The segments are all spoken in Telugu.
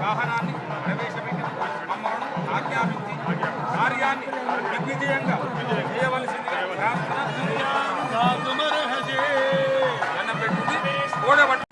వాహనాన్ని ప్రవేశపెట్టిన మమ్మల్ని ఆజ్ఞాపించి కార్యాన్ని దిగ్విజయంగా చేయవలసిందిగా దండం పెట్టుకుని ఓడబట్టి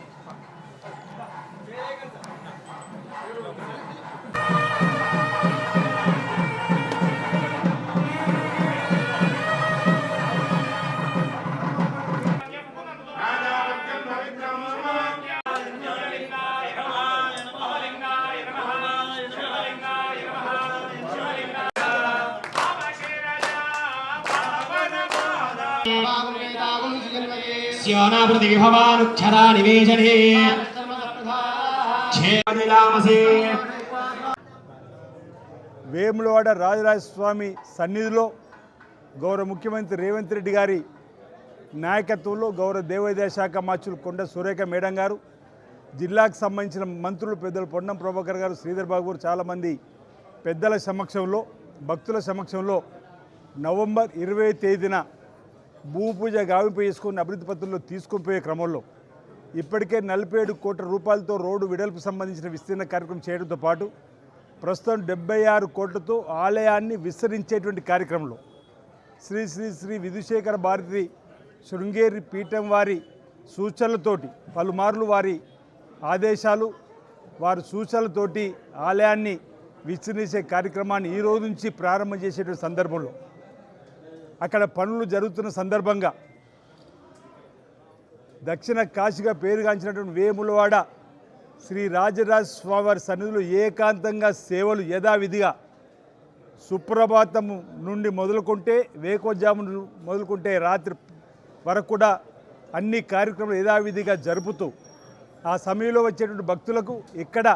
స్యోనావృతి విభవానుక్షరా నివేశనే వేములవాడ రాజరాజస్వామి సన్నిధిలో గౌరవ ముఖ్యమంత్రి రేవంత్ రెడ్డి గారి నాయకత్వంలో గౌరవ దేవాదాయ శాఖ మంత్రులు కొండ సురేఖ మేడం గారు, జిల్లాకు సంబంధించిన మంత్రులు పెద్దలు పొన్నం ప్రభాకర్ గారు, శ్రీధర్ బాబు గారు, చాలామంది పెద్దల సమక్షంలో భక్తుల సమక్షంలో నవంబర్ 20వ తేదీన భూపూజ గావింపు చేసుకుని అభివృద్ధి పత్రంలో తీసుకుపోయే క్రమంలో ఇప్పటికే 47 కోట్ల రూపాయలతో రోడ్డు వెడల్పు సంబంధించిన విస్తీర్ణ కార్యక్రమం చేయడంతో పాటు ప్రస్తుతం 76 కోట్లతో ఆలయాన్ని విస్తరించేటువంటి కార్యక్రమంలో శ్రీ శ్రీ శ్రీ విధుశేఖర భారతి శృంగేరి పీఠం వారి సూచనలతోటి పలుమార్లు వారి ఆదేశాలు వారి సూచనలతోటి ఆలయాన్ని విస్తరించే కార్యక్రమాన్ని ఈ రోజు నుంచి ప్రారంభం చేసేటువంటి సందర్భంలో అక్కడ పనులు జరుగుతున్న సందర్భంగా దక్షిణ కాశీగా పేరుగాంచినటువంటి వేములవాడ శ్రీ రాజరాజ స్వామివారి సన్నిధిలో ఏకాంతంగా సేవలు యథావిధిగా సుప్రభాతము నుండి మొదలుకుంటే వేకోజాము మొదలుకుంటే రాత్రి వరకు కూడా అన్ని కార్యక్రమాలు యథావిధిగా జరుపుతూ ఆ సమయంలో వచ్చేటువంటి భక్తులకు ఇక్కడ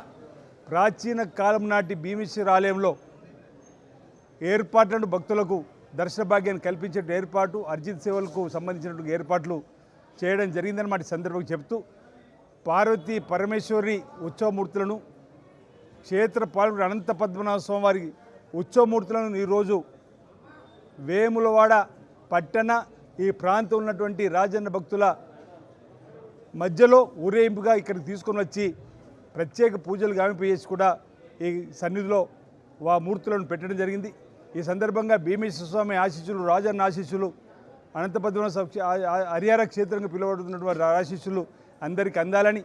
ప్రాచీన కాలం నాటి భీమేశ్వర ఆలయంలో ఏర్పాట్లను భక్తులకు దర్శన భాగ్యాన్ని కల్పించే ఏర్పాటు అర్జిత్ సేవలకు సంబంధించినటువంటి ఏర్పాట్లు చేయడం జరిగిందన్నమాట సందర్భంగా చెప్తూ పార్వతీ పరమేశ్వరి ఉత్సవమూర్తులను క్షేత్ర పాల్గొని అనంత పద్మనాభ స్వామి వారి ఉత్సవమూర్తులను ఈరోజు వేములవాడ పట్టణ ఈ ప్రాంతం ఉన్నటువంటి రాజన్న భక్తుల మధ్యలో ఊరేగింపుగా ఇక్కడికి తీసుకొని వచ్చి ప్రత్యేక పూజలు గావింపు చేసి కూడా ఈ సన్నిధిలో ఆ మూర్తులను పెట్టడం జరిగింది. ఈ సందర్భంగా భీమేశ్వర స్వామి ఆశీస్సులు, రాజన్న ఆశీస్సులు, అనంత పద్మనాభ హరిహర క్షేత్రంగా పిలువబడుతున్నటువంటి ఆశీస్సులు అందరికీ అందాలని,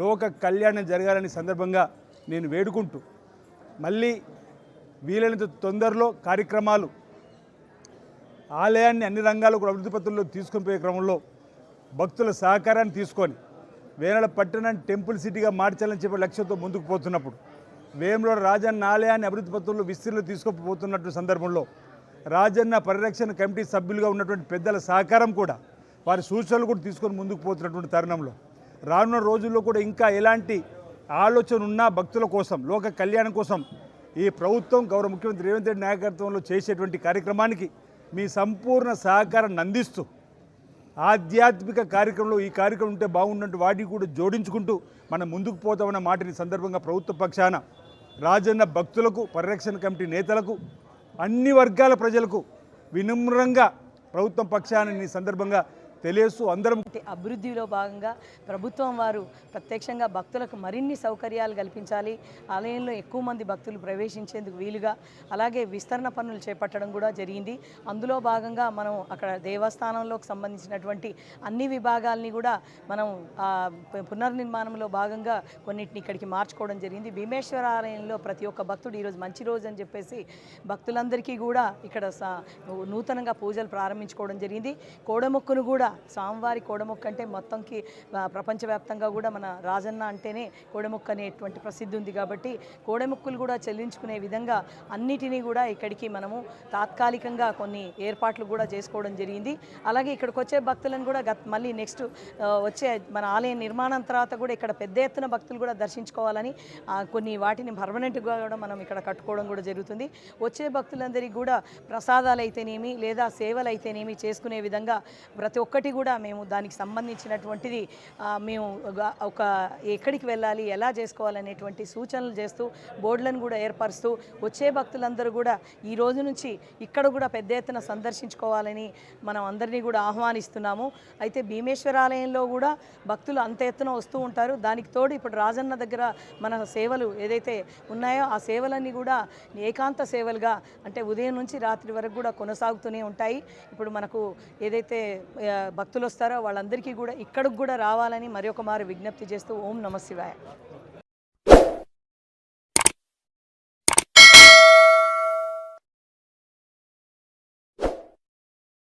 లోక కళ్యాణం జరగాలని సందర్భంగా నేను వేడుకుంటూ మళ్ళీ వీలైనంత తొందరలో కార్యక్రమాలు ఆలయాన్ని అన్ని రంగాలకు అభివృద్ధి పత్రంలో తీసుకొని పోయే క్రమంలో భక్తుల సహకారాన్ని తీసుకొని వేములవాడ పట్టణాన్ని టెంపుల్ సిటీగా మార్చాలని చెప్పే లక్ష్యంతో ముందుకు పోతున్నప్పుడు వేములవాడ రాజన్న ఆలయాన్ని అభివృద్ధి పత్రంలో విస్తీర్ణలో తీసుకుపోతున్నటువంటి సందర్భంలో రాజన్న పరిరక్షణ కమిటీ సభ్యులుగా ఉన్నటువంటి పెద్దల సహకారం కూడా వారి సూచనలు కూడా తీసుకొని ముందుకు పోతున్నటువంటి తరుణంలో రానున్న రోజుల్లో కూడా ఇంకా ఎలాంటి ఆలోచన ఉన్నా భక్తుల కోసం, లోక కళ్యాణం కోసం ఈ ప్రభుత్వం గౌరవ ముఖ్యమంత్రి రేవంత్ రెడ్డి నాయకత్వంలో చేసేటువంటి కార్యక్రమానికి మీ సంపూర్ణ సహకారాన్ని అందిస్తూ ఆధ్యాత్మిక కార్యక్రమంలో ఈ కార్యక్రమం ఉంటే బాగున్నట్టు వాటిని కూడా జోడించుకుంటూ మనం ముందుకు పోతామన్న మాటని సందర్భంగా ప్రభుత్వ పక్షాన రాజన్న భక్తులకు, పరిరక్షణ కమిటీ నేతలకు, అన్ని వర్గాల ప్రజలకు వినమ్రంగా ప్రభుత్వం పక్షాన్ని ఈ సందర్భంగా తెలియస్తూ అందరం అభివృద్ధిలో భాగంగా ప్రభుత్వం వారు ప్రత్యక్షంగా భక్తులకు మరిన్ని సౌకర్యాలు కల్పించాలి, ఆలయంలో ఎక్కువ మంది భక్తులు ప్రవేశించేందుకు వీలుగా, అలాగే విస్తరణ పనులు చేపట్టడం కూడా జరిగింది. అందులో భాగంగా మనం అక్కడ దేవస్థానంలోకి సంబంధించినటువంటి అన్ని విభాగాల్ని కూడా మనం పునర్నిర్మాణంలో భాగంగా కొన్నిటిని ఇక్కడికి మార్చుకోవడం జరిగింది. భీమేశ్వర ఆలయంలో ప్రతి ఒక్క భక్తుడు ఈరోజు మంచి రోజు అని చెప్పేసి భక్తులందరికీ కూడా ఇక్కడ నూతనంగా పూజలు ప్రారంభించుకోవడం జరిగింది. కోడమొక్కును కూడా స్వామివారి కోడమొక్క అంటే మొత్తంకి ప్రపంచవ్యాప్తంగా కూడా మన రాజన్న అంటేనే కోడమొక్క అనేటువంటి ప్రసిద్ధి ఉంది కాబట్టి కోడమొక్కులు కూడా చెల్లించుకునే విధంగా అన్నిటినీ కూడా ఇక్కడికి మనము తాత్కాలికంగా కొన్ని ఏర్పాట్లు కూడా చేసుకోవడం జరిగింది. అలాగే ఇక్కడికి వచ్చే భక్తులను కూడా మళ్ళీ నెక్స్ట్ వచ్చే మన ఆలయ నిర్మాణం తర్వాత కూడా ఇక్కడ పెద్ద ఎత్తున భక్తులు కూడా దర్శించుకోవాలని కొన్ని వాటిని పర్మనెంట్గా కూడా మనం ఇక్కడ కట్టుకోవడం కూడా జరుగుతుంది. వచ్చే భక్తులందరికీ కూడా ప్రసాదాలు అయితేనేమి లేదా సేవలు అయితేనేమి చేసుకునే విధంగా ప్రతి ఒక్కటి కూడా మేము దానికి సంబంధించినటువంటిది మేము ఒక ఎక్కడికి వెళ్ళాలి, ఎలా చేసుకోవాలనేటువంటి సూచనలు చేస్తూ బోర్డులను కూడా ఏర్పరుస్తూ వచ్చే భక్తులందరూ కూడా ఈ రోజు నుంచి ఇక్కడ కూడా పెద్ద ఎత్తున సందర్శించుకోవాలని మనం అందరినీ కూడా ఆహ్వానిస్తున్నాము. అయితే భీమేశ్వర ఆలయంలో కూడా భక్తులు అంత ఎత్తున వస్తూ ఉంటారు. దానికి తోడు ఇప్పుడు రాజన్న దగ్గర మన సేవలు ఏదైతే ఉన్నాయో ఆ సేవలన్నీ కూడా ఏకాంత సేవలుగా అంటే ఉదయం నుంచి రాత్రి వరకు కూడా కొనసాగుతూనే ఉంటాయి. ఇప్పుడు మనకు ఏదైతే భక్తులు వస్తారో వాళ్ళందరికీ కూడా ఇక్కడికి కూడా రావాలని మరొక మారు విజ్ఞప్తి చేస్తూ ఓం నమః శివాయ.